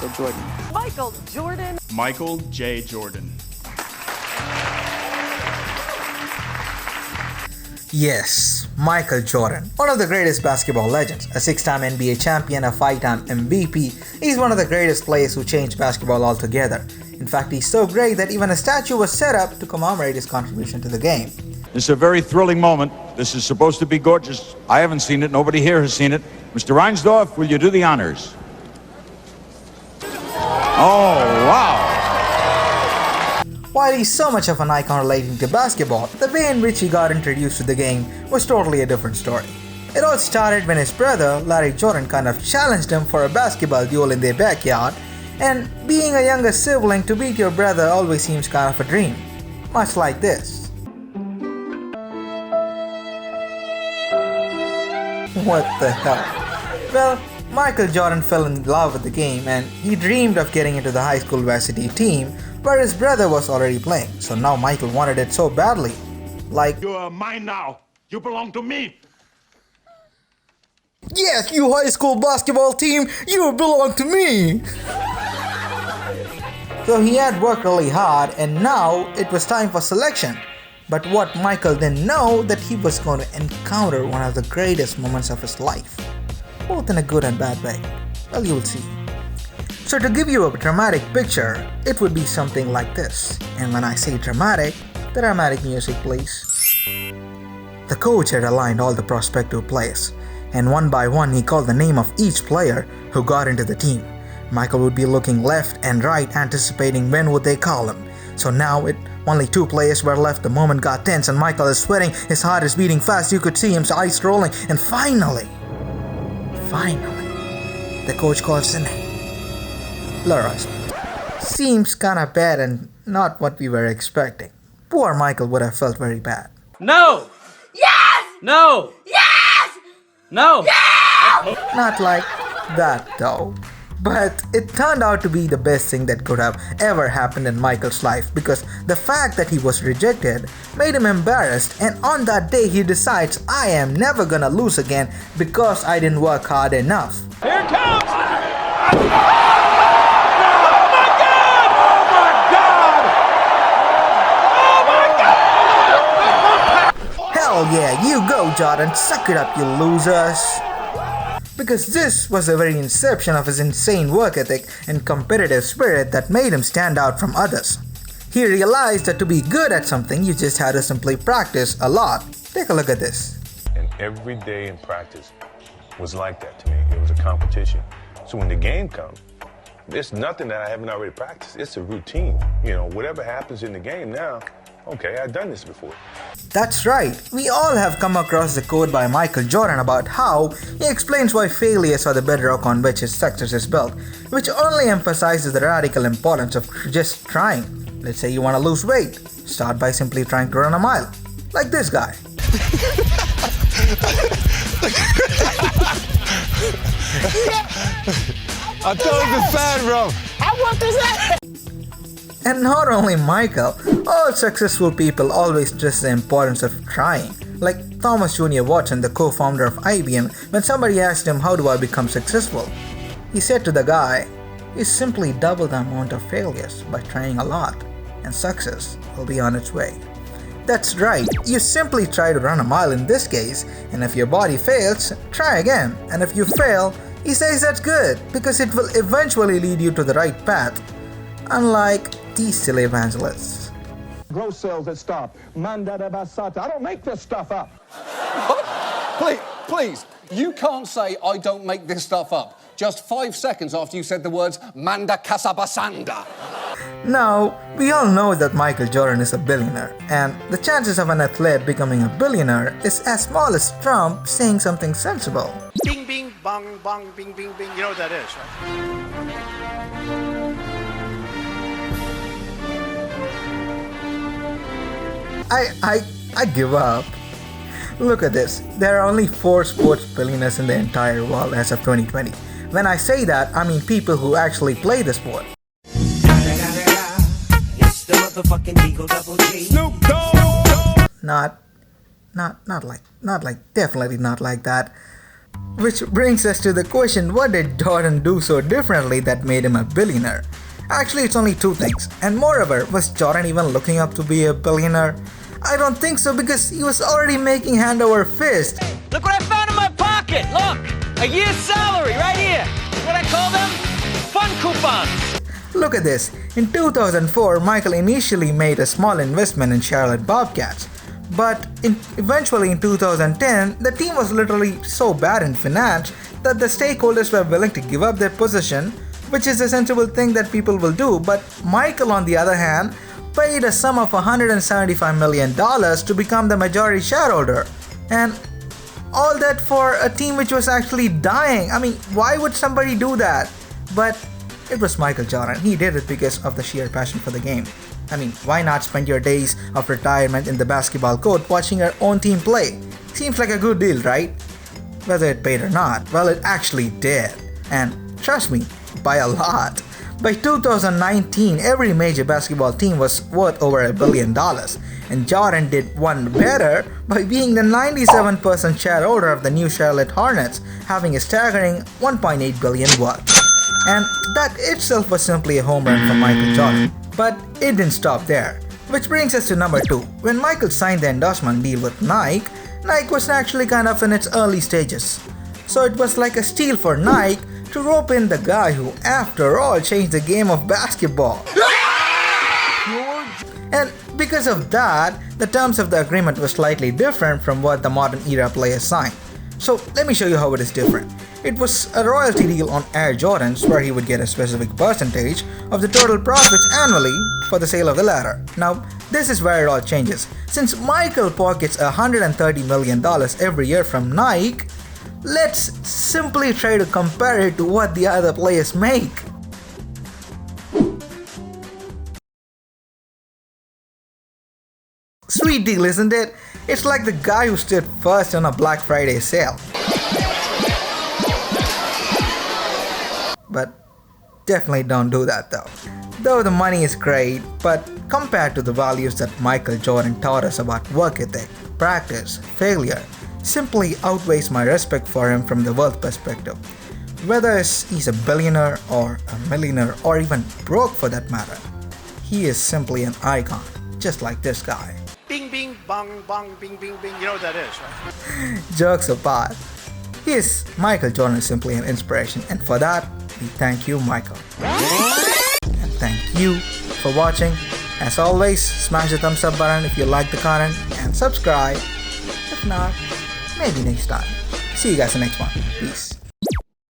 Michael Jordan. Michael Jordan. Michael J. Jordan. Yes, Michael Jordan, one of the greatest basketball legends, a 6-time NBA champion, a 5-time MVP. He's one of the greatest players who changed basketball altogether. In fact, he's so great that even a statue was set up to commemorate his contribution to the game. This is a very thrilling moment. This is supposed to be gorgeous. I haven't seen it. Nobody here has seen it. Mr. Reinsdorf, will you do the honors? Oh, wow. While he's so much of an icon relating to basketball, the way in which he got introduced to the game was totally a different story. It all started when his brother, Larry Jordan, kind of challenged him for a basketball duel in their backyard, and being a younger sibling, to beat your brother always seems kind of a dream. Much like this. What the hell? Well, Michael Jordan fell in love with the game and he dreamed of getting into the high school varsity team where his brother was already playing. So now Michael wanted it so badly. Like, You are mine now. You belong to me. yes, you high school basketball team, you belong to me! So he had worked really hard and now it was time for selection. But what Michael didn't know that he was going to encounter one of the greatest moments of his life. Both in a good and bad way. Well, you'll see. So to give you a dramatic picture, it would be something like this. And when I say dramatic, the dramatic music please. The coach had aligned all the prospective players, and one by one he called the name of each player who got into the team. Michael would be looking left and right anticipating when would they call him. So now only 2 players were left. The moment got tense and Michael is sweating, his heart is beating fast, you could see his eyes rolling, and finally, the coach calls the name. Lawrence. Seems kinda bad and not what we were expecting. Poor Michael would have felt very bad. No! Yes! No! Yes! No! Not like that though. But it turned out to be the best thing that could have ever happened in Michael's life, because the fact that he was rejected made him embarrassed, and on that day he decides, I am never gonna lose again because I didn't work hard enough. Here it comes! Hell yeah, you go Jordan, suck it up you losers. Because this was the very inception of his insane work ethic and competitive spirit that made him stand out from others. He realized that to be good at something, you just had to simply practice a lot. Take a look at this. And every day in practice was like that to me. It was a competition. So when the game comes, there's nothing that I haven't already practiced. It's a routine. You know, whatever happens in the game now, okay, I've done this before. That's right, we all have come across the quote by Michael Jordan about how he explains why failures are the bedrock on which his success is built, which only emphasizes the radical importance of just trying. Let's say you want to lose weight, start by simply trying to run a mile, like this guy. I told you it's bad, bro. I want this hat! And not only Michael, all successful people always stress the importance of trying. Like Thomas Jr. Watson, the co-founder of IBM, when somebody asked him, how do I become successful? He said to the guy, you simply double the amount of failures by trying a lot, and success will be on its way. That's right, you simply try to run a mile in this case, and if your body fails, try again, and if you fail, he says that's good, because it will eventually lead you to the right path. Unlike these silly evangelists. Grow cells that stop. Mandada basata. I don't make this stuff up. Please, you can't say I don't make this stuff up just 5 seconds after you said the words Manda Casabasanda. Now, we all know that Michael Jordan is a billionaire, and the chances of an athlete becoming a billionaire is as small as Trump saying something sensible. Bing, bing, bong, bong, bing, bing, bing. You know what that is, right? I give up. Look at this. There are only 4 sports billionaires in the entire world as of 2020. When I say that, I mean people who actually play the sport. Not like, definitely not like that. Which brings us to the question, what did Jordan do so differently that made him a billionaire? Actually, it's only two things. And moreover, was Jordan even looking up to be a billionaire? I don't think so, because he was already making hand over fist. Look what I found in my pocket! Look! A year's salary right here! What I call them? Fun coupons! Look at this. In 2004, Michael initially made a small investment in Charlotte Bobcats. But eventually in 2010, the team was literally so bad in finance that the stakeholders were willing to give up their position, which is a sensible thing that people will do. But Michael, on the other hand, paid a sum of $175 million to become the majority shareholder. And all that for a team which was actually dying. I mean, why would somebody do that? But it was Michael Jordan. He did it because of the sheer passion for the game. I mean, why not spend your days of retirement in the basketball court watching your own team play? Seems like a good deal, right? Whether it paid or not, well, it actually did. And trust me, by a lot. By 2019, every major basketball team was worth over $1 billion. And Jordan did one better by being the 97% shareholder of the new Charlotte Hornets, having a staggering $1.8 billion worth. And that itself was simply a home run for Michael Jordan. But it didn't stop there. Which brings us to number 2. When Michael signed the endorsement deal with Nike, Nike was actually kind of in its early stages. So it was like a steal for Nike to rope in the guy who, after all, changed the game of basketball. And because of that, the terms of the agreement were slightly different from what the modern era players sign. So let me show you how it is different. It was a royalty deal on Air Jordans where he would get a specific percentage of the total profits annually for the sale of the latter. Now, this is where it all changes. Since Michael pockets $130 million every year from Nike, let's simply try to compare it to what the other players make. Sweet deal, isn't it? It's like the guy who stood first on a Black Friday sale. But definitely don't do that though. Though the money is great, but compared to the values that Michael Jordan taught us about work ethic, practice, failure, simply outweighs my respect for him from the wealth perspective. Whether he's a billionaire or a millionaire or even broke for that matter, he is simply an icon, just like this guy. Bing, bing, bong, bong, bing, bing, bing. You know what that is, right? Jokes apart, Michael Jordan is simply an inspiration, and for that, we thank you, Michael. And thank you for watching. As always, smash the thumbs up button if you like the content and subscribe. If not, maybe next time. See you guys in the next one. Peace.